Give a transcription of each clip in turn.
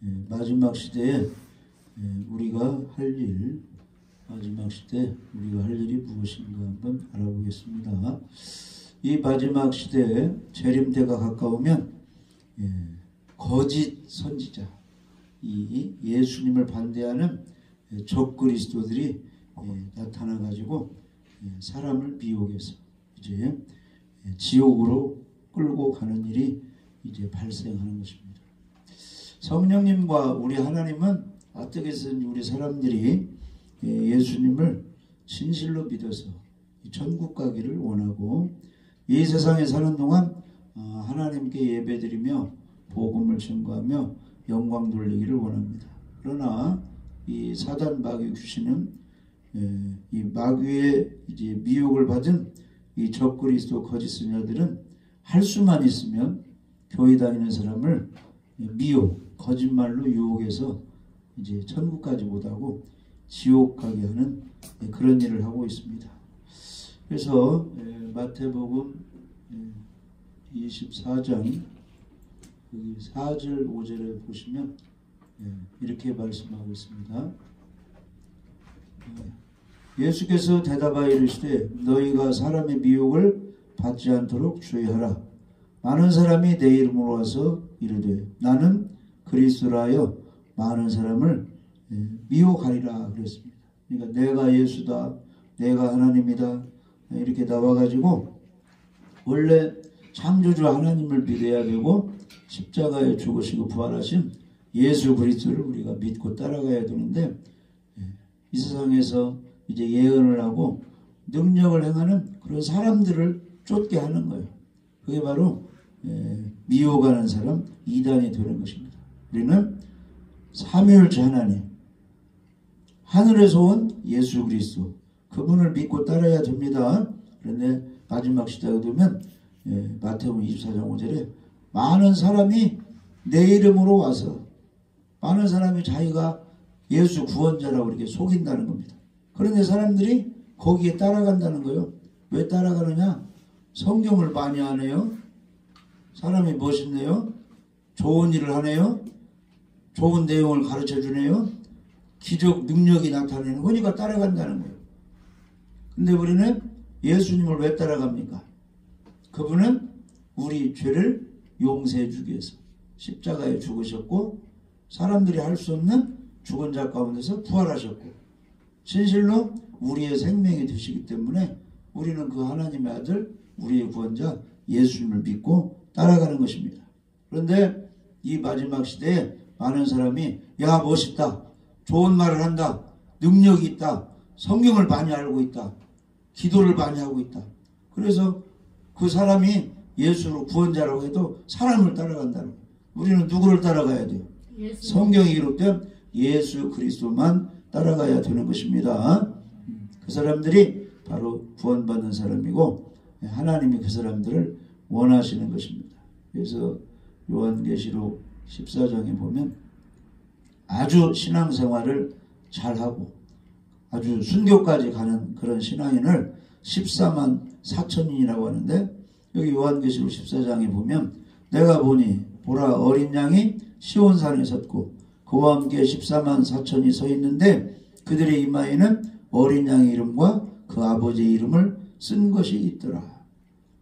마지막 시대에 우리가 할 일, 마지막 시대 우리가 할 일이 무엇인가 한번 알아보겠습니다. 이 마지막 시대에 재림때가 가까우면 거짓 선지자, 이 예수님을 반대하는 적그리스도들이 나타나가지고 사람을 미혹해서 이제 지옥으로 끌고 가는 일이 이제 발생하는 것입니다. 성령님과 우리 하나님은 어떻게든 우리 사람들이 예수님을 진실로 믿어서 천국 가기를 원하고 이 세상에 사는 동안 하나님께 예배드리며 복음을 증거하며 영광 돌리기를 원합니다. 그러나 이 사단 마귀 귀신은 이 마귀의 이제 미혹을 받은 이 적그리스도 거짓 선자들은 할 수만 있으면 교회 다니는 사람을 미혹, 거짓말로 유혹해서 이제 천국까지 못하고 지옥 가게 하는 그런 일을 하고 있습니다. 그래서 마태복음 24장 4절 5절에 보시면 이렇게 말씀하고 있습니다. 예수께서 대답하여 이르시되 너희가 사람의 미혹을 받지 않도록 주의하라. 많은 사람이 내 이름으로 와서 이르되 나는 그리스도라 하여 많은 사람을 미혹하리라 그랬습니다. 그러니까 내가 예수다, 내가 하나님이다 이렇게 나와가지고 원래 창조주 하나님을 믿어야 되고 십자가에 죽으시고 부활하신 예수 그리스도를 우리가 믿고 따라가야 되는데 이 세상에서 이제 예언을 하고 능력을 행하는 그런 사람들을 쫓게 하는 거예요. 그게 바로 미혹하는 사람, 이단이 되는 것입니다. 우리는 삼위일체 하나님, 하늘에서 온 예수 그리스도, 그분을 믿고 따라야 됩니다. 그런데 마지막 시대가 되면 마태복음 24장 5절에 많은 사람이 내 이름으로 와서 많은 사람이 자기가 예수 구원자라고 이렇게 속인다는 겁니다. 그런데 사람들이 거기에 따라간다는 거예요. 왜 따라가느냐? 성경을 많이 하네요. 사람이 멋있네요. 좋은 일을 하네요. 좋은 내용을 가르쳐 주네요. 기적 능력이 나타내는 거니까 따라간다는 거예요. 근데 우리는 예수님을 왜 따라갑니까? 그분은 우리 죄를 용서해 주기 위해서 십자가에 죽으셨고 사람들이 할 수 없는 죽은 자 가운데서 부활하셨고 진실로 우리의 생명이 되시기 때문에 우리는 그 하나님의 아들, 우리의 구원자 예수님을 믿고 따라가는 것입니다. 그런데 이 마지막 시대에 많은 사람이 야 멋있다, 좋은 말을 한다, 능력이 있다, 성경을 많이 알고 있다, 기도를 많이 하고 있다. 그래서 그 사람이 예수로 구원자라고 해도 사람을 따라간다는 거예요. 우리는 누구를 따라가야 돼요? 성경이 기록된 예수 그리스도만 따라가야 되는 것입니다. 그 사람들이 바로 구원받는 사람이고 하나님이 그 사람들을 원하시는 것입니다. 그래서 요한계시록 14장에 보면 아주 신앙생활을 잘하고 아주 순교까지 가는 그런 신앙인을 14만 4천인이라고 하는데 여기 요한계시록 14장에 보면 내가 보니 보라 어린 양이 시온산에 섰고 그와 함께 14만 4천이 서 있는데 그들의 이마에는 어린 양의 이름과 그 아버지의 이름을 쓴 것이 있더라.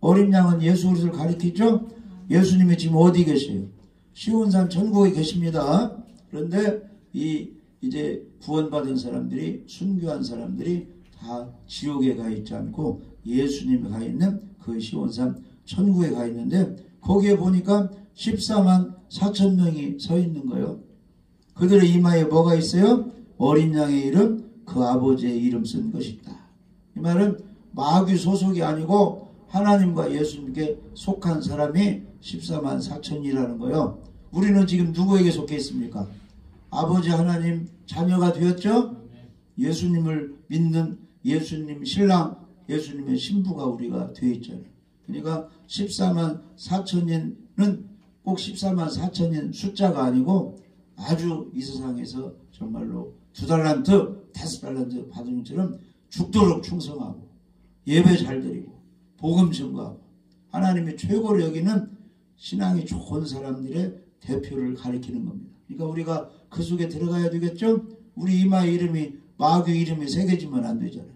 어린 양은 예수 그리스도를 가리키죠. 예수님이 지금 어디 계세요? 시온산 천국에 계십니다. 그런데 이제 구원받은 사람들이 순교한 사람들이 다 지옥에 가 있지 않고 예수님이 가 있는 그 시온산 천국에 가 있는데 거기에 보니까 14만 4천 명이 서 있는 거예요. 그들의 이마에 뭐가 있어요? 어린 양의 이름, 그 아버지의 이름 쓴 것이 있다. 이 말은 마귀 소속이 아니고 하나님과 예수님께 속한 사람이 14만 4천이라는 거예요. 우리는 지금 누구에게 속해 있습니까? 아버지 하나님 자녀가 되었죠? 예수님을 믿는 예수님 신랑, 예수님의 신부가 우리가 되어 있잖아요. 그러니까 14만 4천인은 꼭 14만 4천인 숫자가 아니고 아주 이 세상에서 정말로 2달란트, 5달란트 받은 것처럼 죽도록 충성하고 예배 잘 드리고 복음 증거하고 하나님이 최고로 여기는 신앙이 좋은 사람들의 대표를 가리키는 겁니다. 그러니까 우리가 그 속에 들어가야 되겠죠? 우리 이마의 이름이 마귀 이름이 새겨지면 안 되잖아요.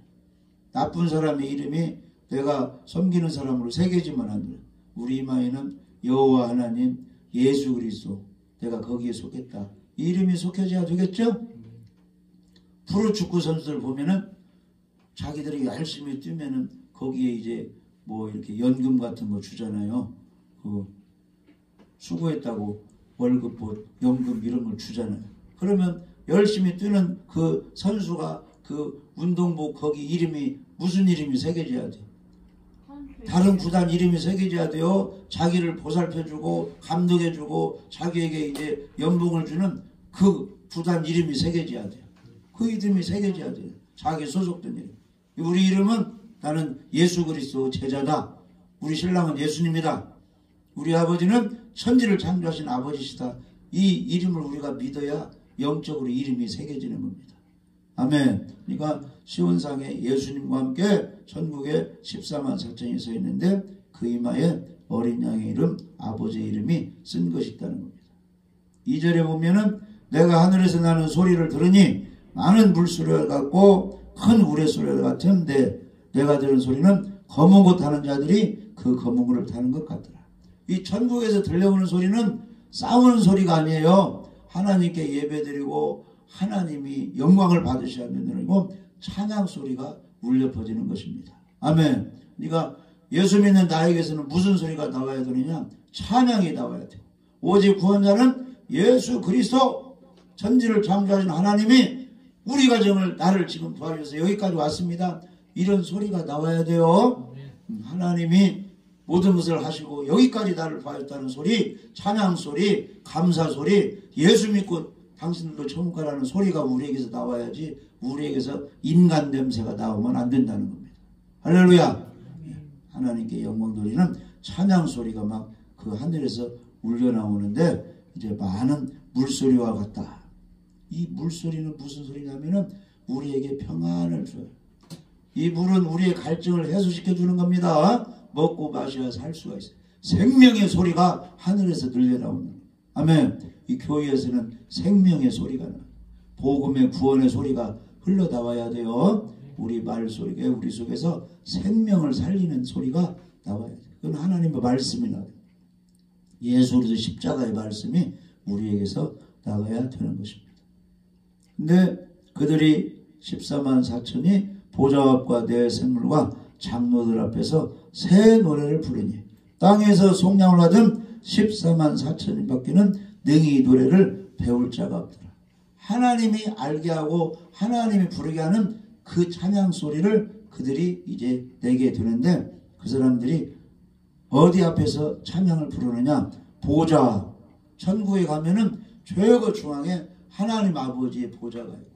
나쁜 사람의 이름이 내가 섬기는 사람으로 새겨지면 안 돼요. 우리 이마에는 여호와 하나님, 예수 그리스도, 내가 거기에 속했다. 이 이름이 속혀져야 되겠죠? 프로축구 선수들 보면은 자기들이 열심히 뛰면은 거기에 이제 뭐 이렇게 연금 같은 거 주잖아요. 그 수고했다고 월급 뭐 연금 이런 걸 주잖아요. 그러면 열심히 뛰는 그 선수가 그 운동복 거기 이름이 무슨 이름이 새겨져야 돼요? 다른 구단 이름이 새겨져야 돼요. 자기를 보살펴주고 감독해주고 자기에게 이제 연봉을 주는 그 구단 이름이 새겨져야 돼요. 그 이름이 새겨져야 돼요. 자기 소속된 이름. 우리 이름은 나는 예수 그리스도 제자다. 우리 신랑은 예수님이다. 우리 아버지는 천지를 창조하신 아버지시다. 이 이름을 우리가 믿어야 영적으로 이름이 새겨지는 겁니다. 아멘. 그러니까 시온상에 예수님과 함께 천국에 14만 4천이 서 있는데 그 이마에 어린 양의 이름, 아버지의 이름이 쓴 것이 있다는 겁니다. 2절에 보면은 내가 하늘에서 나는 소리를 들으니 많은 물소리와 같고 큰 우레소리와 같은데 내가 들은 소리는 검은 옷 타는 자들이 그 검은 옷을 타는 것 같더라. 이 천국에서 들려오는 소리는 싸우는 소리가 아니에요. 하나님께 예배드리고 하나님이 영광을 받으셔야 되는 거고 찬양 소리가 울려 퍼지는 것입니다. 아멘. 그러니까 예수 믿는 나에게서는 무슨 소리가 나와야 되느냐? 찬양이 나와야 돼요. 오직 구원자는 예수 그리스도, 천지를 창조하신 하나님이 우리 가정을 나를 지금 도와주셔서 여기까지 왔습니다. 이런 소리가 나와야 돼요. 하나님이 모든 것을 하시고 여기까지 나를 도와줬다는 소리, 찬양 소리, 감사 소리, 예수 믿고 당신들도 천국 가라는 소리가 우리에게서 나와야지 우리에게서 인간 냄새가 나오면 안 된다는 겁니다. 할렐루야. 하나님께 영광 돌리는 찬양 소리가 막 그 하늘에서 울려 나오는데 이제 많은 물소리와 같다. 이 물소리는 무슨 소리냐면은 우리에게 평안을 줘요. 이 물은 우리의 갈증을 해소시켜 주는 겁니다. 먹고 마셔야 살 수가 있어요. 생명의 소리가 하늘에서 들려 나오는. 아멘. 이 교회에서는 생명의 소리가 나. 복음의 구원의 소리가 흘러 나와야 돼요. 우리 말 속에 우리 속에서 생명을 살리는 소리가 나와야 돼요. 그건 하나님의 말씀이 나와요. 예수 그리스도 십자가의 말씀이 우리에게서 나가야 되는 것입니다. 근데 그들이 14만 4천이 보좌 앞과 내 생물과 장로들 앞에서 새 노래를 부르니 땅에서 속량을 받은 14만 4천인 밖에는 능히 이 노래를 배울 자가 없더라. 하나님이 알게 하고 하나님이 부르게 하는 그 찬양 소리를 그들이 이제 내게 되는데 그 사람들이 어디 앞에서 찬양을 부르느냐? 보좌. 천국에 가면은 최고 중앙에 하나님 아버지의 보좌가 있고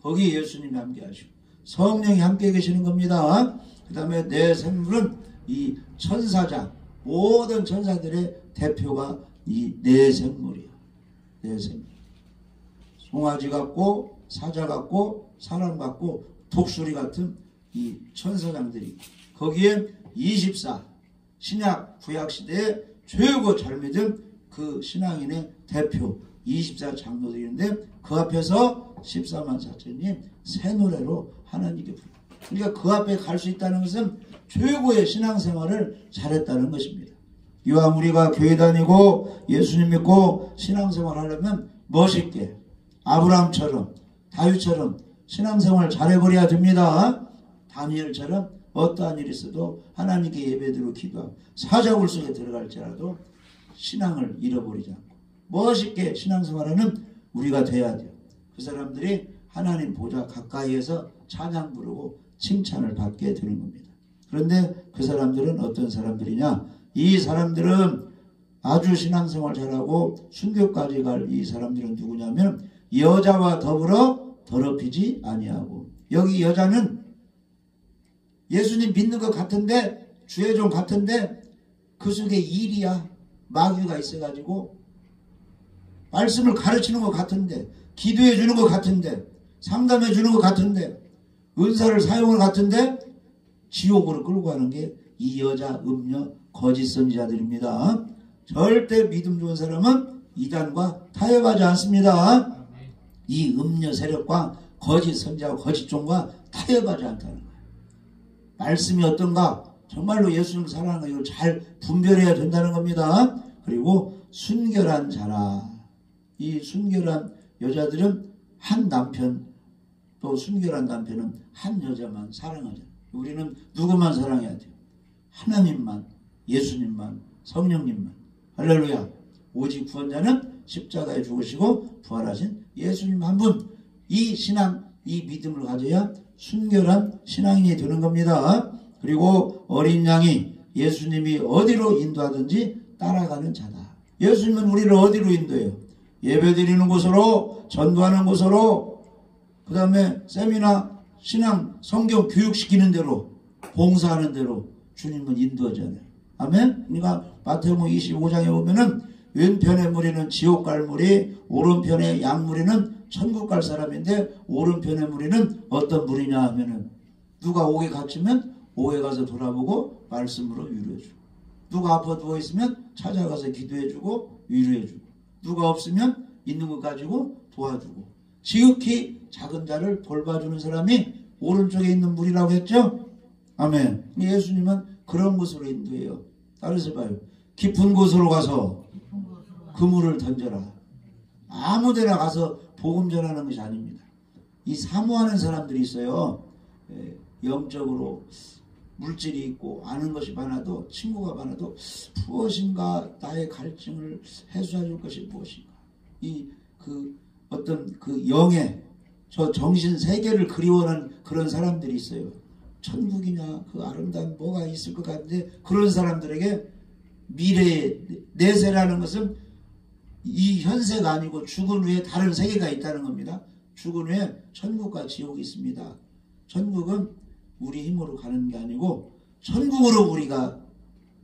거기 예수님이 함께 하시고 성령이 함께 계시는 겁니다. 그 다음에 내 생물은 이 천사자, 모든 천사들의 대표가 이 내 생물이야. 내 생물. 송아지 같고 사자 같고 사람 같고 독수리 같은 이 천사장들이 거기에 24 신약 구약 시대에 최고 잘 믿은 그 신앙인의 대표 24 장로들인데 그 앞에서 14만 4천이 새 노래로 하나님께 부르고 그러니까 그 앞에 갈 수 있다는 것은 최고의 신앙생활을 잘했다는 것입니다. 이왕 우리가 교회 다니고 예수님 믿고 신앙생활 하려면 멋있게 아브라함처럼 다윗처럼 신앙생활 잘해버려야 됩니다. 다니엘처럼 어떠한 일이 있어도 하나님께 예배드리고 기도하고 사자굴 속에 들어갈지라도 신앙을 잃어버리지 않고 멋있게 신앙생활하는 우리가 돼야 돼요. 그 사람들이 하나님 보좌 가까이에서 찬양 부르고 칭찬을 받게 되는 겁니다. 그런데 그 사람들은 어떤 사람들이냐? 이 사람들은 아주 신앙생활 잘하고 순교까지 갈 이 사람들은 누구냐면 여자와 더불어 더럽히지 아니하고 여기 여자는 예수님 믿는 것 같은데 주의 종 같은데 그 속에 일이야. 마귀가 있어가지고 말씀을 가르치는 것 같은데 기도해 주는 것 같은데 상담해 주는 것 같은데 은사를 사용을 같은데 지옥으로 끌고 가는 게 이 여자 음녀 거짓 선지자들입니다. 절대 믿음 좋은 사람은 이단과 타협하지 않습니다. 이 음녀 세력과 거짓 선지자와 거짓 종과 타협하지 않다는 거예요. 말씀이 어떤가? 정말로 예수님을 사랑하는 거 이걸 잘 분별해야 된다는 겁니다. 그리고 순결한 자라. 이 순결한 여자들은 한 남편, 또 순결한 남편은 한 여자만 사랑하죠. 우리는 누구만 사랑해야 돼요? 하나님만, 예수님만, 성령님만. 할렐루야. 오직 구원자는 십자가에 죽으시고 부활하신 예수님 한 분. 이 신앙, 이 믿음을 가져야 순결한 신앙인이 되는 겁니다. 그리고 어린 양이 예수님이 어디로 인도하든지 따라가는 자다. 예수님은 우리를 어디로 인도해요? 예배드리는 곳으로, 전도하는 곳으로, 그 다음에 세미나, 신앙, 성경 교육시키는 대로, 봉사하는 대로 주님은 인도하잖아요. 아멘? 그러니까 마태복음 25장에 보면은 왼편의 무리는 지옥 갈 무리, 오른편의 양무리는 천국 갈 사람인데, 오른편의 무리는 어떤 무리냐 하면은 누가 옥에 갇히면 옥에 가서 돌아보고 말씀으로 위로해주고, 누가 아파 누워있으면 찾아가서 기도해주고 위로해주고, 누가 없으면 있는 것 가지고 도와주고, 지극히 작은 자를 돌봐주는 사람이 오른쪽에 있는 무리라고 했죠. 아멘. 예수님은 그런 곳으로 인도해요. 따라서 봐요. 깊은 곳으로 가서 그물을 던져라. 아무 데나 가서 복음 전하는 것이 아닙니다. 이 사모하는 사람들이 있어요. 영적으로 물질이 있고 아는 것이 많아도, 친구가 많아도 무엇인가 나의 갈증을 해소해 줄 것이 무엇인가, 어떤 영의 저 정신 세계를 그리워하는 그런 사람들이 있어요. 천국이냐, 그 아름다운 뭐가 있을 것 같은데, 그런 사람들에게 미래의 내세라는 것은 이 현세가 아니고 죽은 후에 다른 세계가 있다는 겁니다. 죽은 후에 천국과 지옥이 있습니다. 천국은 우리 힘으로 가는 게 아니고 천국으로 우리가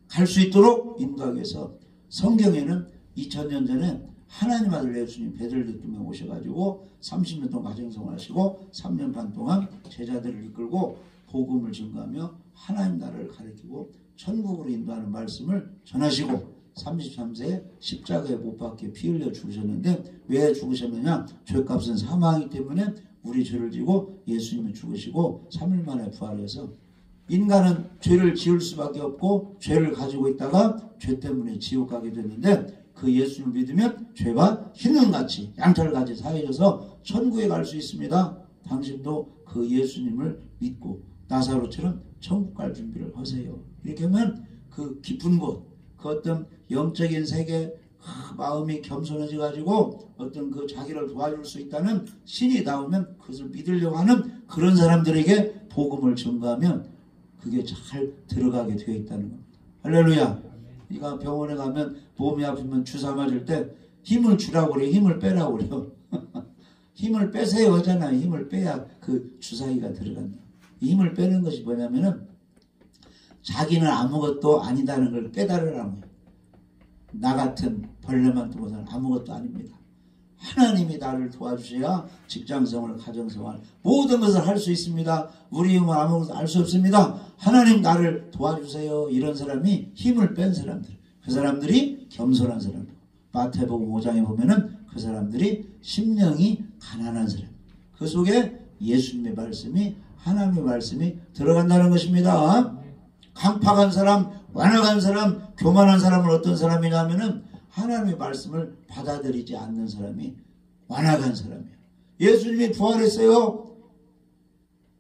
갈 수 있도록 인도하기 위해서 성경에는 2000년 전에 하나님 아들 예수님 베들레헴에 오셔가지고 30년 동안 가정생활 하시고 3년 반 동안 제자들을 이끌고 복음을 증거하며 하나님 나라를 가리키고 천국으로 인도하는 말씀을 전하시고 33세에 십자가에 못 박혀 피 흘려 죽으셨는데, 왜 죽으셨느냐? 죄값은 사망이기 때문에 우리 죄를 지고 예수님이 죽으시고 3일 만에 부활해서, 인간은 죄를 지을 수밖에 없고 죄를 가지고 있다가 죄 때문에 지옥 가게 됐는데, 그 예수님을 믿으면 죄가 흰눈같이 양털같이 사해져서 천국에 갈 수 있습니다. 당신도 그 예수님을 믿고 나사로처럼 천국 갈 준비를 하세요. 이렇게 하면 그 깊은 곳, 그 어떤 영적인 세계, 마음이 겸손해져 가지고 어떤 그 자기를 도와줄 수 있다는 신이 나오면 그것을 믿으려고 하는 그런 사람들에게 복음을 전가하면 그게 잘 들어가게 되어 있다는 겁니다. 할렐루야. 네가 병원에 가면 몸이 아프면 주사 맞을 때 힘을 주라고 그래, 힘을 빼라고 그래요. 힘을 빼세요 하잖아요. 힘을 빼야 그 주사기가 들어간다. 이 힘을 빼는 것이 뭐냐면은 자기는 아무것도 아니다는 걸 깨달으라는 거예요. 나 같은 벌레만 두고서는 아무것도 아닙니다. 하나님이 나를 도와주셔야 직장생활, 가정생활 모든 것을 할 수 있습니다. 우리 힘은 아무것도 알 수 없습니다. 하나님 나를 도와주세요. 이런 사람이 힘을 뺀 사람들, 그 사람들이 겸손한 사람들. 마태복음 5장에 보면은 그 사람들이 심령이 가난한 사람, 그 속에 예수님의 말씀이, 하나님의 말씀이 들어간다는 것입니다. 강팍한 사람, 완악한 사람, 교만한 사람은 어떤 사람이냐면은 하나님의 말씀을 받아들이지 않는 사람이 완악한 사람이에요. 예수님이 부활했어요.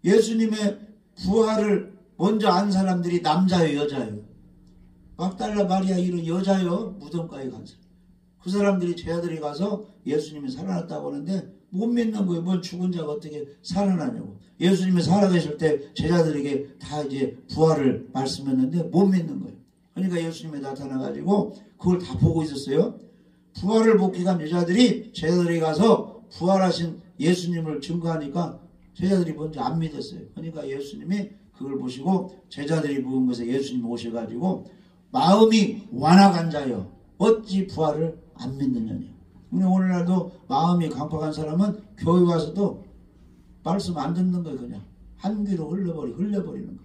예수님의 부활을 먼저 안 사람들이 남자예요, 여자예요? 막달라 마리아 이런 여자요, 무덤가에 간 사람. 그 사람들이 제자들이 가서 예수님이 살아났다고 하는데 못 믿는 거예요. 뭘 죽은 자가 어떻게 살아나냐고. 예수님이 살아계실 때 제자들에게 다 이제 부활을 말씀했는데 못 믿는 거예요. 그러니까 예수님이 나타나가지고 그걸 다 보고 있었어요. 부활을 복귀 간 여자들이 제자들이 가서 부활하신 예수님을 증거하니까 제자들이 먼저 안 믿었어요. 그러니까 예수님이 그걸 보시고 제자들이 묵은 것에 예수님이 오셔가지고 마음이 완악한 자여 어찌 부활을 안 믿느냐니. 오늘날도 마음이 강팍한 사람은 교회 와서도 말씀 안 듣는 거예요. 그냥 한 귀로 흘려버리는 거예요.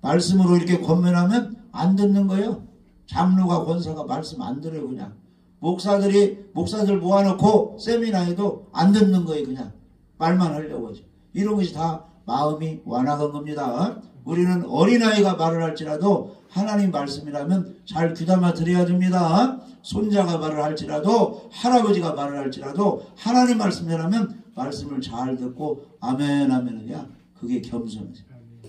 말씀으로 이렇게 권면하면 안 듣는 거예요. 장로가 권사가 말씀 안 들어요. 그냥 목사들 모아놓고 세미나에도 안 듣는 거예요. 그냥 말만 하려고 하죠. 이런 것이 다 마음이 완악한 겁니다. 우리는 어린아이가 말을 할지라도 하나님 말씀이라면 잘 귀담아 들어야 됩니다. 손자가 말을 할지라도 할아버지가 말을 할지라도 하나님 말씀이라면 말씀을 잘 듣고 아멘 하면은야 그게 겸손하죠.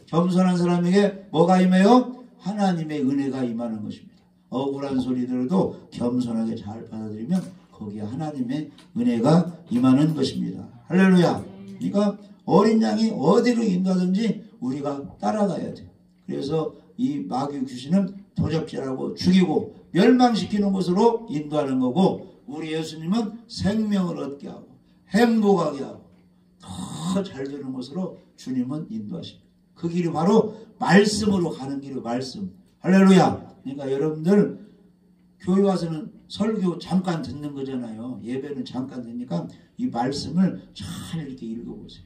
겸손한 사람에게 뭐가 임해요? 하나님의 은혜가 임하는 것입니다. 억울한 소리 들어도 겸손하게 잘 받아들이면 거기에 하나님의 은혜가 임하는 것입니다. 할렐루야. 그러니까 어린 양이 어디로 인도하든지 우리가 따라가야 돼요. 그래서 이 마귀 귀신은 도적질하고 죽이고 멸망시키는 것으로 인도하는 거고 우리 예수님은 생명을 얻게 하고 행복하게 하고 더 잘 되는 것으로 주님은 인도하십니다. 그 길이 바로 말씀으로 가는 길이 말씀. 할렐루야. 그러니까 여러분들 교회 와서는 설교 잠깐 듣는 거잖아요. 예배는 잠깐 듣니까 이 말씀을 잘 이렇게 읽어보세요.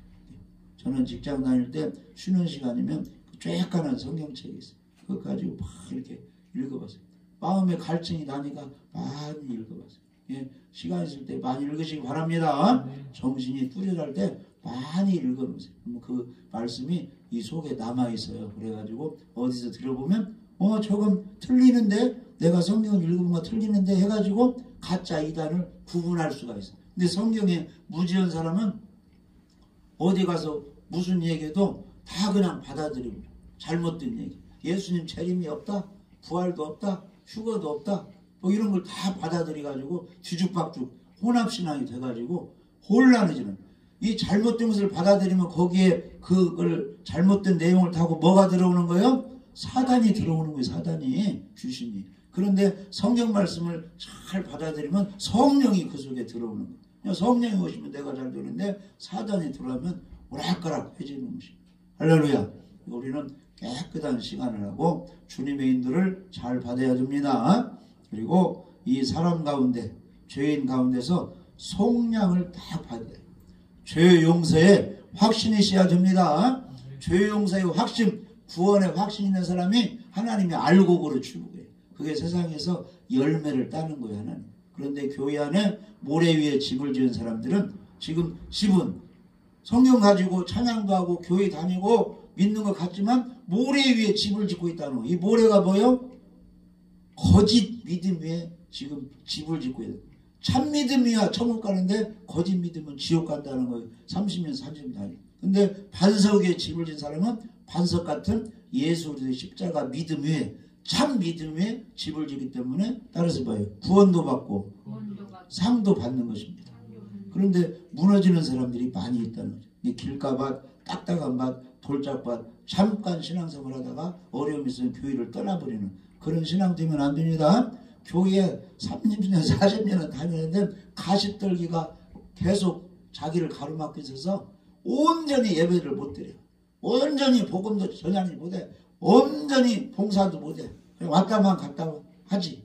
저는 직장 다닐 때 쉬는 시간이면 쬐깐한 성경책이 있어요. 그거 가지고 막 이렇게 읽어봤어요. 마음에 갈증이 나니까 많이 읽어봤어요. 예, 시간 있을 때 많이 읽으시기 바랍니다. 정신이 뚜렷할 때 많이 읽어보세요. 그럼 그 말씀이 이 속에 남아있어요. 그래가지고 어디서 들어보면 조금 틀리는데 내가 성경을 읽은 거 틀리는데 해가지고 가짜 이단을 구분할 수가 있어요. 근데 성경에 무지한 사람은 어디 가서 무슨 얘기해도 다 그냥 받아들이고 잘못된 얘기. 예수님 재림이 없다. 부활도 없다. 휴거도 없다. 뭐 이런 걸 다 받아들여가지고 뒤죽박죽 혼합신앙이 돼가지고 혼란해지는. 이 잘못된 것을 받아들이면 거기에 그걸 잘못된 내용을 타고 뭐가 들어오는 거예요? 사단이 들어오는 거예요. 사단이 귀신이. 그런데 성경 말씀을 잘 받아들이면 성령이 그 속에 들어오는 거예요. 성령이 오시면 내가 잘 되는데 사단이 들어오면 오락가락 해지는 것입니다. 할렐루야. 우리는 깨끗한 시간을 하고 주님의 인도를 잘 받아야 됩니다. 그리고 이 사람 가운데 죄인 가운데서 속량을 다 받아야 돼요. 죄 용서에 확신이 있어야 됩니다. 죄 용서의 확신, 구원의 확신 있는 사람이 하나님이 알고 그러 축복해요. 그게 세상에서 열매를 따는 거예요. 하나님. 그런데 교회 안에 모래 위에 집을 지은 사람들은 지금 집은 성경 가지고 찬양도 하고 교회 다니고 믿는 것 같지만 모래 위에 집을 짓고 있다는 거예요. 이 모래가 뭐예요? 거짓 믿음 위에 지금 집을 짓고 있어요. 참 믿음이야 천국 가는데 거짓 믿음은 지옥 간다는 거예요. 30년 30년 다니. 근데 반석 위에 집을 지은 사람은 반석 같은 예수 그리스도의 십자가 믿음 위에 참 믿음 위에 집을 지기 때문에 따라서 봐요. 구원도 받고 상도 받는 것입니다. 그런데 무너지는 사람들이 많이 있다는 거죠. 길가밭, 딱딱한 밭, 돌짝밭 잠깐 신앙생활 하다가 어려움이 있으면 교회를 떠나버리는 그런 신앙 되면 안 됩니다. 교회에 30년 40년은 다니는데 가시떨기가 계속 자기를 가로막고 있어서 온전히 예배를 못 드려요. 온전히 복음도 전하지 못해. 온전히 봉사도 못해. 왔다만 갔다 하지.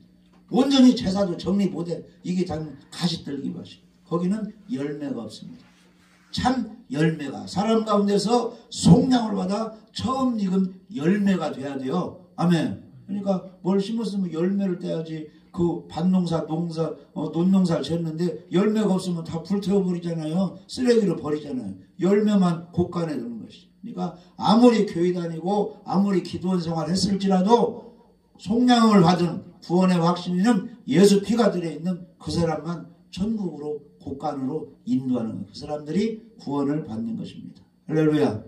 온전히 제사도 정리 못해. 이게 다 가시떨기 밭이. 거기는 열매가 없습니다. 참 열매가 사람 가운데서 속량을 받아 처음 익은 열매가 돼야 돼요. 아멘. 그러니까 뭘 심었으면 열매를 떼야지. 그 밭농사, 논농사를 지었는데 열매가 없으면 다 불태워버리잖아요. 쓰레기로 버리잖아요. 열매만 곳간에 드는 것이. 그러니까 아무리 교회 다니고 아무리 기도원 생활 했을지라도 속량을 받은 구원의 확신이는 예수 피가 들어있는 그 사람만 천국으로 곳간으로 인도하는 거예요. 그 사람들이 구원을 받는 것입니다. 할렐루야.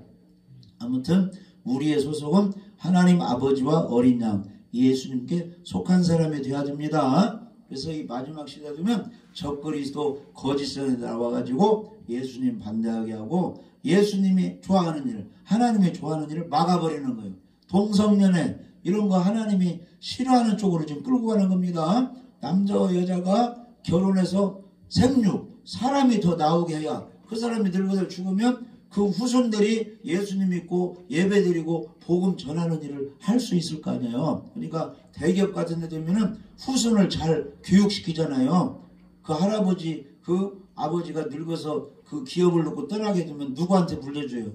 아무튼 우리의 소속은 하나님 아버지와 어린 양 예수님께 속한 사람이 되어야 됩니다. 그래서 이 마지막 시대 되면 적그리스도 거짓선에 나와가지고 예수님 반대하게 하고 예수님이 좋아하는 일, 하나님이 좋아하는 일을 막아버리는 거예요. 동성연애 이런 거 하나님이 싫어하는 쪽으로 지금 끌고 가는 겁니다. 남자와 여자가 결혼해서 생육, 사람이 더 나오게 해야 그 사람이 늙어서 죽으면 그 후손들이 예수님 믿고 예배드리고 복음 전하는 일을 할 수 있을 거 아니에요. 그러니까 대기업 같은 데 되면은 후손을 잘 교육시키잖아요. 그 할아버지, 그 아버지가 늙어서 그 기업을 놓고 떠나게 되면 누구한테 물려줘요?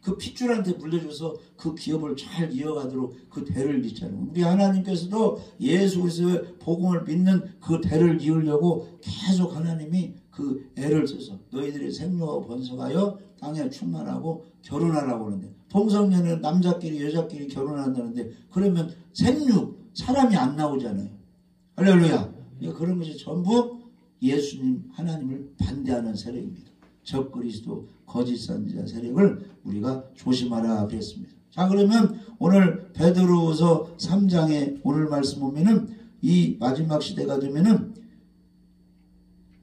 그 핏줄한테 물려줘서 그 기업을 잘 이어가도록 그 대를 잇잖아요. 우리 하나님께서도 예수 그리스도의 복음을 믿는 그 대를 이으려고 계속 하나님이 그 애를 써서 너희들이 생육하고 번성하여 땅에 충만하고 결혼하라고 하는데, 동성연애는 남자끼리 여자끼리 결혼한다는데 그러면 생육, 사람이 안 나오잖아요. 할렐루야. 그런 것이 전부 예수님 하나님을 반대하는 세력입니다. 적그리스도 거짓 선지자 세력을 우리가 조심하라 그랬습니다. 자, 그러면 오늘 베드로후서 3장에 오늘 말씀 보면은 이 마지막 시대가 되면은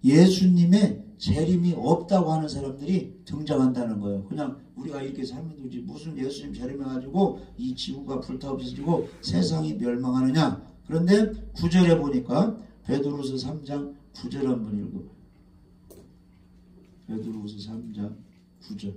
예수님의 재림이 없다고 하는 사람들이 등장한다는 거예요. 그냥 우리가 이렇게 살면 되지 무슨 예수님 재림해가지고 이 지구가 불타 없어지고 세상이 멸망하느냐. 그런데 9절에 보니까 베드로후서 3장 9절 한번 읽어봐요. 베드로후서 3장 9절.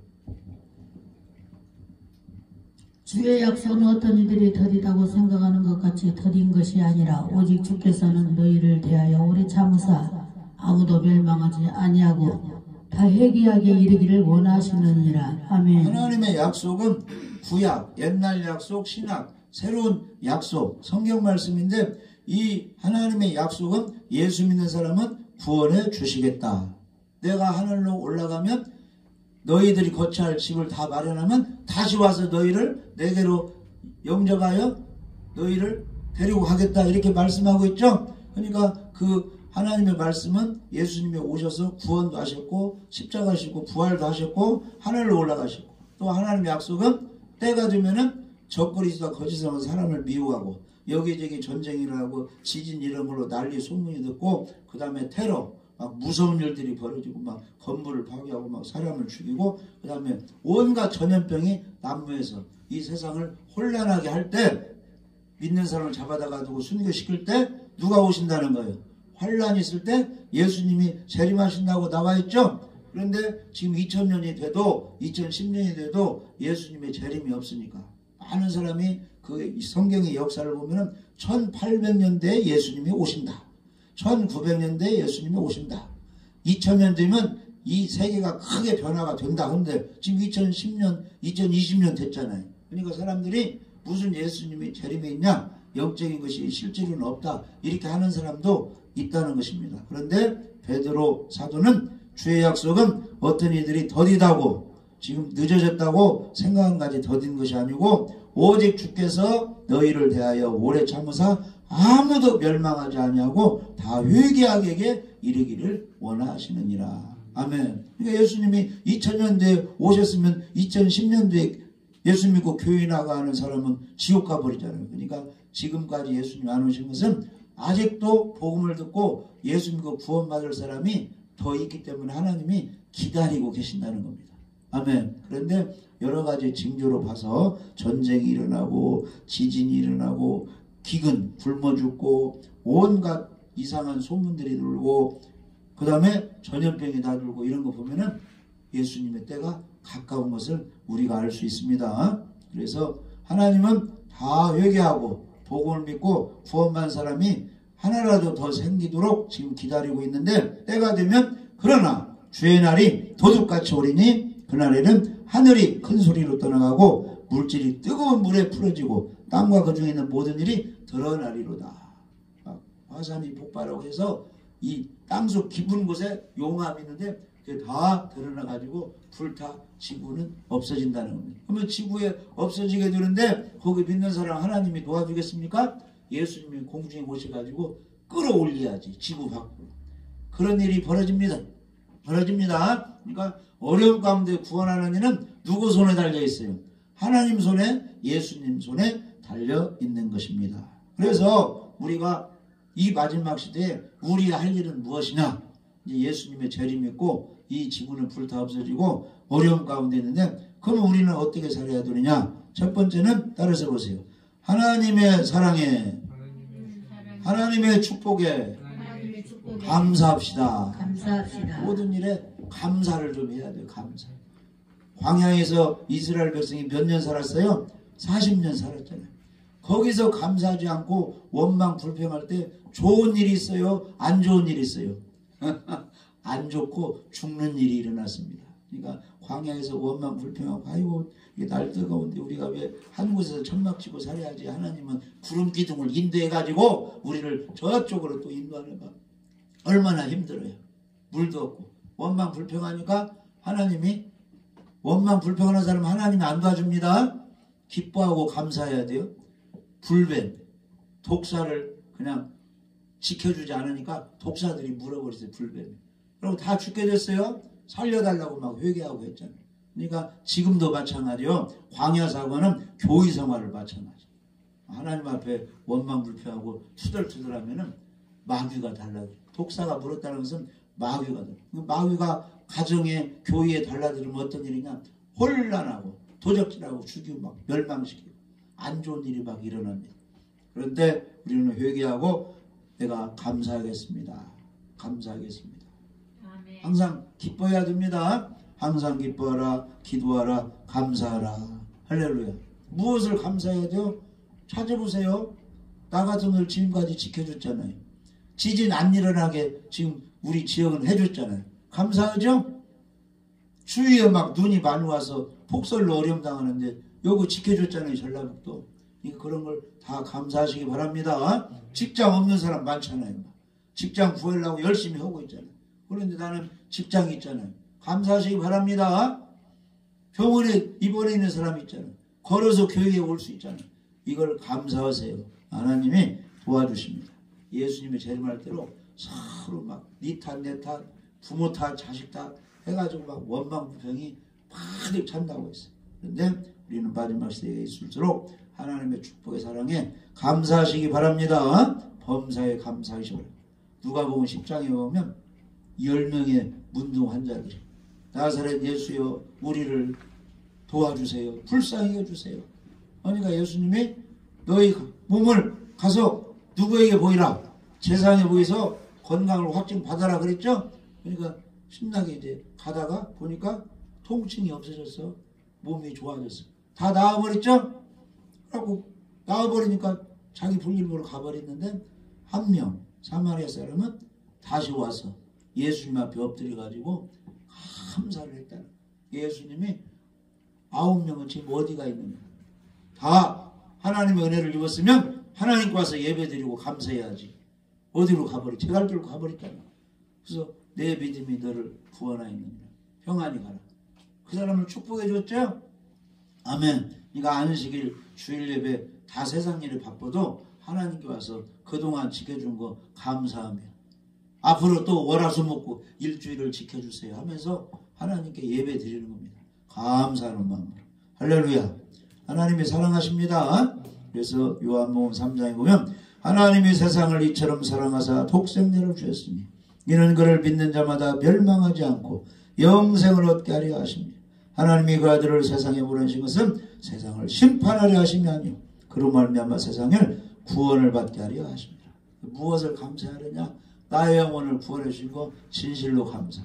주의 약속은 어떤 이들이 더디다고 생각하는 것 같이 더딘 것이 아니라 오직 주께서는 너희를 대하여 오래 참으사 아무도 멸망하지 아니하고 다 회개하게 이르기를 원하시느니라. 아멘. 하나님의 약속은 구약, 옛날 약속, 신약, 새로운 약속, 성경 말씀인데 이 하나님의 약속은 예수 믿는 사람은 구원해 주시겠다. 내가 하늘로 올라가면 너희들이 거처 할 집을 다 마련하면 다시 와서 너희를 내게로 영접하여 너희를 데리고 가겠다. 이렇게 말씀하고 있죠. 그러니까 그 하나님의 말씀은 예수님이 오셔서 구원도 하셨고 십자가 하시고 부활도 하셨고 하늘로 올라가셨고, 또 하나님의 약속은 때가 되면은 적그리스도가 거짓하는 사람을 미워하고 여기저기 전쟁이 일어나고 지진 이런 걸로 난리 소문이 듣고 그 다음에 테러 막 무서운 일들이 벌어지고 막 건물을 파괴하고 막 사람을 죽이고 그 다음에 온갖 전염병이 난무해서 이 세상을 혼란하게 할 때 믿는 사람을 잡아다가 두고 순교시킬 때 누가 오신다는 거예요? 환란이 있을 때 예수님이 재림하신다고 나와 있죠. 그런데 지금 2000년이 돼도 2010년이 돼도 예수님의 재림이 없으니까 많은 사람이 그 성경의 역사를 보면은 1800년대에 예수님이 오신다. 1900년대에 예수님이 오신다. 2000년 되면 이 세계가 크게 변화가 된다. 근데 지금 2010년, 2020년 됐잖아요. 그러니까 사람들이 무슨 예수님이 재림에 있냐? 영적인 것이 실제로는 없다. 이렇게 하는 사람도 있다는 것입니다. 그런데 베드로 사도는 주의 약속은 어떤 이들이 더디다고 지금 늦어졌다고 생각한 가지 더딘 것이 아니고 오직 주께서 너희를 대하여 오래 참으사 아무도 멸망하지 아니하고 다 회개하게 이르기를 원하시느니라. 아멘. 그러니까 예수님이 2000년대에 오셨으면 2010년대에 예수 믿고 교회 나가는 사람은 지옥 가버리잖아요. 그러니까 지금까지 예수님 안 오신 것은 아직도 복음을 듣고 예수 믿고 구원받을 사람이 더 있기 때문에 하나님이 기다리고 계신다는 겁니다. 아멘. 그런데 여러 가지 징조로 봐서 전쟁이 일어나고 지진이 일어나고 기근 굶어 죽고 온갖 이상한 소문들이 돌고 그 다음에 전염병이 다 돌고 이런 거 보면은 예수님의 때가 가까운 것을 우리가 알 수 있습니다. 그래서 하나님은 다 회개하고 복음을 믿고 구원받은 사람이 하나라도 더 생기도록 지금 기다리고 있는데 때가 되면 그러나 주의 날이 도둑같이 오리니 그날에는 하늘이 큰 소리로 떠나가고 물질이 뜨거운 물에 풀어지고 땅과 그 중에 있는 모든 일이 드러나리로다. 화산이 폭발하고 해서 이 땅속 깊은 곳에 용암이 있는데 그게 다 드러나가지고 불타 지구는 없어진다는 겁니다. 그러면 지구에 없어지게 되는데 거기 믿는 사람 하나님이 도와주겠습니까? 예수님이 공중에 모셔가지고 끌어올려야지 지구 밖으로. 그런 일이 벌어집니다. 그러니까 어려움 가운데 구원하는 일은 누구 손에 달려 있어요? 하나님 손에, 예수님 손에 달려 있는 것입니다. 그래서 우리가 이 마지막 시대에 우리 할 일은 무엇이냐? 이제 예수님의 재림 있고 이 지구는 불타 없어지고 어려움 가운데 있는데 그럼 우리는 어떻게 살아야 되느냐? 첫 번째는 따라서 보세요. 하나님의 사랑에, 하나님의 축복에 감사합시다. 모든 일에 감사를 좀 해야 돼요. 감사. 광야에서 이스라엘 백성이 몇 년 살았어요? 40년 살았잖아요. 거기서 감사하지 않고 원망 불평할 때 좋은 일이 있어요? 안 좋은 일이 있어요? 안 좋고 죽는 일이 일어났습니다. 그러니까 광야에서 원망 불평하고 아이고 이게 날 뜨거운데 우리가 왜 한 곳에서 천막 치고 살아야지. 하나님은 구름 기둥을 인도해가지고 우리를 저쪽으로 또 인도하는 거 얼마나 힘들어요. 물도 없고 원망 불평하니까 하나님이 원망 불평하는 사람 하나님이 안 도와줍니다. 기뻐하고 감사해야 돼요. 불뱀 독사를 그냥 지켜주지 않으니까 독사들이 물어버렸어요. 불뱀. 그리고 다 죽게 됐어요. 살려달라고 막 회개하고 했잖아요. 그러니까 지금도 마찬가지요. 광야 사고는 교회 생활을 마찬가지. 하나님 앞에 원망 불평하고 투덜투덜하면은 마귀가 달라들어요. 독사가 물었다는 것은 마귀가 달라요. 마귀가 가정에 교회에 달라들으면 어떤 일이냐? 혼란하고 도적질하고 죽이고 막 멸망시키고 안 좋은 일이 막 일어납니다. 그런데 우리는 회개하고 내가 감사하겠습니다. 감사하겠습니다. 아멘. 항상 기뻐해야 됩니다. 항상 기뻐하라, 기도하라, 감사하라. 할렐루야. 무엇을 감사해야죠? 찾아보세요. 나 같으면 지금까지 지켜줬잖아요. 지진 안 일어나게 지금 우리 지역은 해줬잖아요. 감사하죠? 주위에 막 눈이 많이 와서 폭설로 어려움 당하는데 요거 지켜줬잖아요. 전라북도. 그런 걸 다 감사하시기 바랍니다. 직장 없는 사람 많잖아요. 직장 구하려고 열심히 하고 있잖아요. 그런데 나는 직장이 있잖아요. 감사하시기 바랍니다. 병원에 입원해 있는 사람 있잖아요. 걸어서 교회에 올 수 있잖아요. 이걸 감사하세요. 하나님이 도와주십니다. 예수님의 재림할 때로 서로 막 니 탓, 내 탓, 부모 탓, 자식 탓 해가지고 막 원망 불평이 가득 찬다고 했어요. 그런데 우리는 마지막 시대에 있을수록 하나님의 축복의 사랑에 감사하시기 바랍니다. 범사에 감사하시기 바랍니다. 누가복음 10장에 보면 10명의 문둥 환자들이 나사렛 예수여 우리를 도와주세요. 불쌍히 여주세요. 그러니까 예수님이 너희 몸을 가서 누구에게 보이라. 세상에 보이서 건강을 확증 받아라 그랬죠. 그러니까 신나게 이제 가다가 보니까 통증이 없어졌어. 몸이 좋아졌어. 다 나아버렸죠. 그러고 나아버리니까 자기 불길보러 가버렸는데 한 명 사마리아 사람은 다시 와서 예수님 앞에 엎드려가지고 감사를 했다. 예수님이 9명은 지금 어디가 있느냐. 다 하나님의 은혜를 입었으면 하나님께 와서 예배드리고 감사해야지. 어디로 가버리? 제갈 길로 가버렸잖아. 그래서 내 믿음이 너를 구원하였느니라. 평안히 가라. 그 사람을 축복해 줬죠. 아멘. 그러니까 안식일 주일 예배 다 세상 일이 바빠도 하나님께 와서 그동안 지켜준 거 감사하며 앞으로 또 월화수목고 일주일을 지켜주세요 하면서 하나님께 예배 드리는 겁니다. 감사하는 마음으로. 할렐루야. 하나님이 사랑하십니다. 그래서 요한복음 3장에 보면 하나님이 세상을 이처럼 사랑하사 독생자를 주셨으니 이는 그를 믿는 자마다 멸망하지 않고 영생을 얻게 하려 하십니다. 하나님이 그 아들을 세상에 보내신 것은 세상을 심판하려 하심이 아니요 그로 말미암아 세상을 구원을 받게 하려 하십니다. 무엇을 감사하느냐? 나의 영혼을 구원해 주신 거 진실로 감사.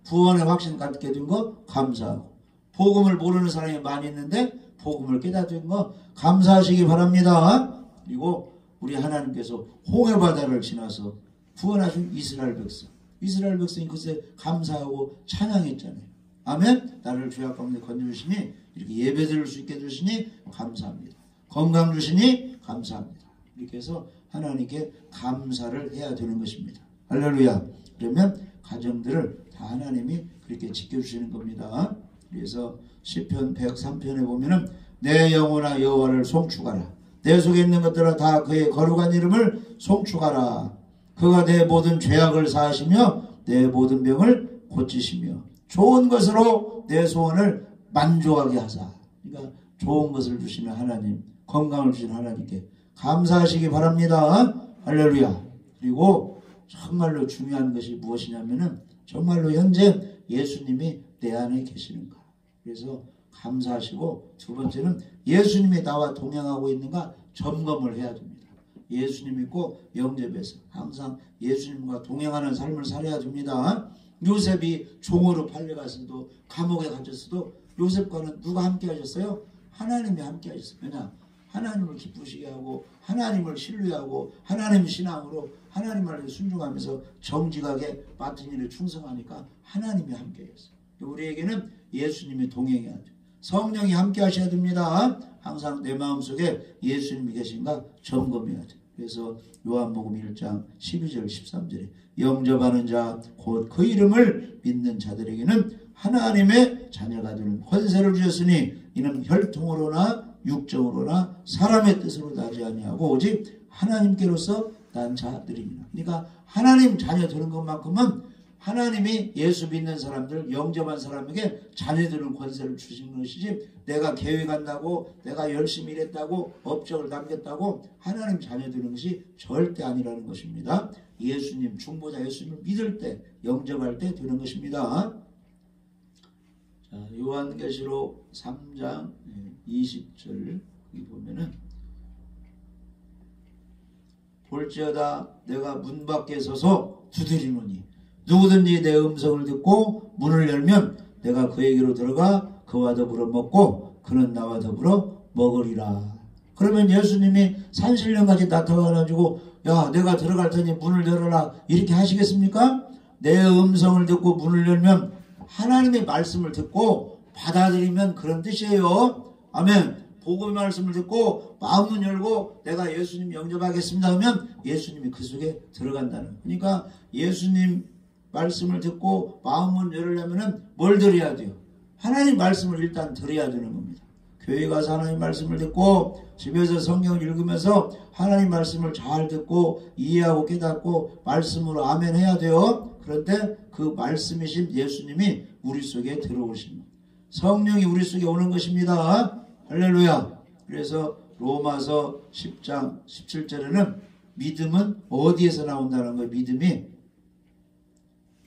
구원의 확신 갖게 된 거 감사하고 복음을 모르는 사람이 많이 있는데 복음을 깨닫은 거 감사하시기 바랍니다. 그리고 우리 하나님께서 홍해바다를 지나서 구원하신 이스라엘 백성. 이스라엘 백성이 그새 감사하고 찬양했잖아요. 아멘. 나를 죄악 가운데 건져주시니 이렇게 예배드릴 수 있게 해주시니 감사합니다. 건강 주시니 감사합니다. 이렇게 해서 하나님께 감사를 해야 되는 것입니다. 할렐루야. 그러면 가정들을 다 하나님이 그렇게 지켜주시는 겁니다. 그래서 시편 103편에 보면은 내 영혼아 여호와를 송축하라. 내 속에 있는 것들아 다 그의 거룩한 이름을 송축하라. 그가 내 모든 죄악을 사하시며 내 모든 병을 고치시며 좋은 것으로 내 소원을 만족하게 하사. 그러니까 좋은 것을 주시는 하나님, 건강을 주시는 하나님께 감사하시기 바랍니다. 할렐루야. 그리고 정말로 중요한 것이 무엇이냐면은 정말로 현재 예수님이 내 안에 계시는가. 그래서 감사하시고 두 번째는 예수님이 나와 동행하고 있는가 점검을 해야 됩니다. 예수님 믿고 영접해서 항상 예수님과 동행하는 삶을 살아야 됩니다. 요셉이 종으로 팔려갔어도 감옥에 갇혔어도 요셉과는 누가 함께 하셨어요? 하나님이 함께 하셨어요. 왜냐? 하나님을 기쁘시게 하고 하나님을 신뢰하고 하나님 신앙으로 하나님 말에 순종하면서 정직하게 맡은 일에 충성하니까 하나님이 함께 하셨어요. 우리에게는 예수님이 동행해야 돼요. 성령이 함께 하셔야 됩니다. 항상 내 마음속에 예수님이 계신가 점검해야 돼요. 그래서 요한복음 1장 12절 13절에 영접하는 자 곧 그 이름을 믿는 자들에게는 하나님의 자녀가 되는 권세를 주셨으니 이는 혈통으로나 육정으로나 사람의 뜻으로 나지 아니하고 오직 하나님께로서 난 자들입니다. 그러니까 하나님 자녀 되는 것만큼은 하나님이 예수 믿는 사람들, 영접한 사람에게 자녀 되는 권세를 주신 것이지 내가 계획한다고 내가 열심히 일했다고 업적을 남겼다고 하나님 자녀 되는 것이 절대 아니라는 것입니다. 예수님, 중보자 예수님을 믿을 때, 영접할 때 되는 것입니다. 자, 요한계시록 3장 20절 여기 보면은 볼지어다 내가 문 밖에 서서 두드리노니 누구든지 내 음성을 듣고 문을 열면 내가 그에게로 들어가 그와 더불어 먹고 그는 나와 더불어 먹으리라. 그러면 예수님이 산신령같이 나타나가지고 야 내가 들어갈 테니 문을 열어라 이렇게 하시겠습니까? 내 음성을 듣고 문을 열면 하나님의 말씀을 듣고 받아들이면 그런 뜻이에요. 아멘. 복음의 말씀을 듣고 마음을 열고 내가 예수님 영접하겠습니다 하면 예수님이 그 속에 들어간다는. 그러니까 예수님 말씀을 듣고 마음을 열으려면 뭘 들어야 돼요? 하나님 말씀을 일단 들어야 되는 겁니다. 교회 가서 하나님 말씀을 듣고 집에서 성경을 읽으면서 하나님 말씀을 잘 듣고 이해하고 깨닫고 말씀으로 아멘 해야 돼요. 그런데 그 말씀이신 예수님이 우리 속에 들어오십니다. 성령이 우리 속에 오는 것입니다. 할렐루야. 그래서 로마서 10장 17절에는 믿음은 어디에서 나온다는 거예요?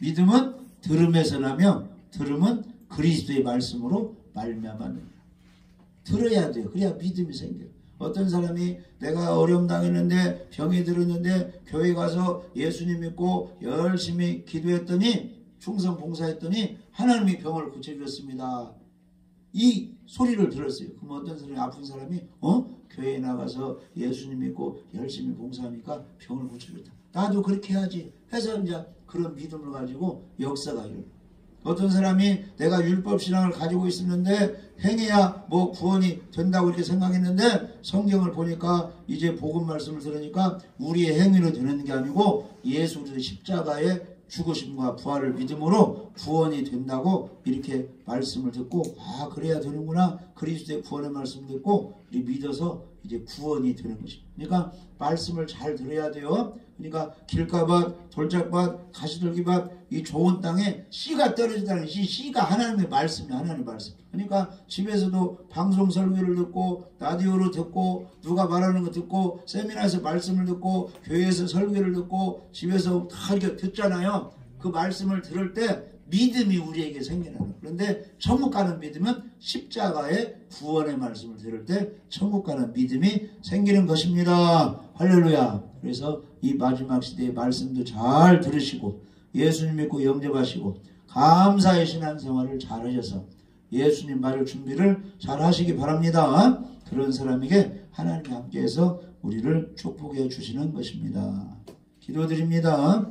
믿음은 들음에서 나며 들음은 그리스도의 말씀으로 말미암아는 들어야 돼요. 그래야 믿음이 생겨요. 어떤 사람이 내가 어려움 당했는데 병이 들었는데 교회 가서 예수님 믿고 열심히 기도했더니 충성 봉사했더니 하나님이 병을 고쳐주셨습니다. 이 소리를 들었어요. 그럼 어떤 사람이 아픈 사람이 교회에 나가서 예수님 믿고 열심히 봉사하니까 병을 고쳐줬다. 나도 그렇게 해야지 해서 이제 그런 믿음을 가지고 역사가 일어나요. 어떤 사람이 내가 율법신앙을 가지고 있었는데 행해야 뭐 구원이 된다고 이렇게 생각했는데 성경을 보니까 이제 복음 말씀을 들으니까 우리의 행위로 되는 게 아니고 예수 그리스도의 십자가의 죽으심과 부활을 믿음으로 구원이 된다고 이렇게 말씀을 듣고 아 그래야 되는구나. 그리스도의 구원의 말씀을 듣고 우리 믿어서 이제 구원이 되는 것입니다. 그러니까 말씀을 잘 들어야 돼요. 그러니까 길가밭, 돌짝밭, 가시들기밭 이 좋은 땅에 씨가 떨어진다는 씨가 하나님의 말씀이에요. 하나님의 말씀. 그러니까 집에서도 방송 설교를 듣고 라디오로 듣고 누가 말하는 거 듣고 세미나에서 말씀을 듣고 교회에서 설교를 듣고 집에서 다 이렇게 듣잖아요. 그 말씀을 들을 때 믿음이 우리에게 생기는 거예요. 그런데 천국 가는 믿음은 십자가의 구원의 말씀을 들을 때 천국 가는 믿음이 생기는 것입니다. 할렐루야. 그래서 이 마지막 시대의 말씀도 잘 들으시고 예수님 믿고 영접하시고 감사의 신앙생활을 잘 하셔서 예수님 맞을 준비를 잘 하시기 바랍니다. 그런 사람에게 하나님이 함께해서 우리를 축복해 주시는 것입니다. 기도드립니다.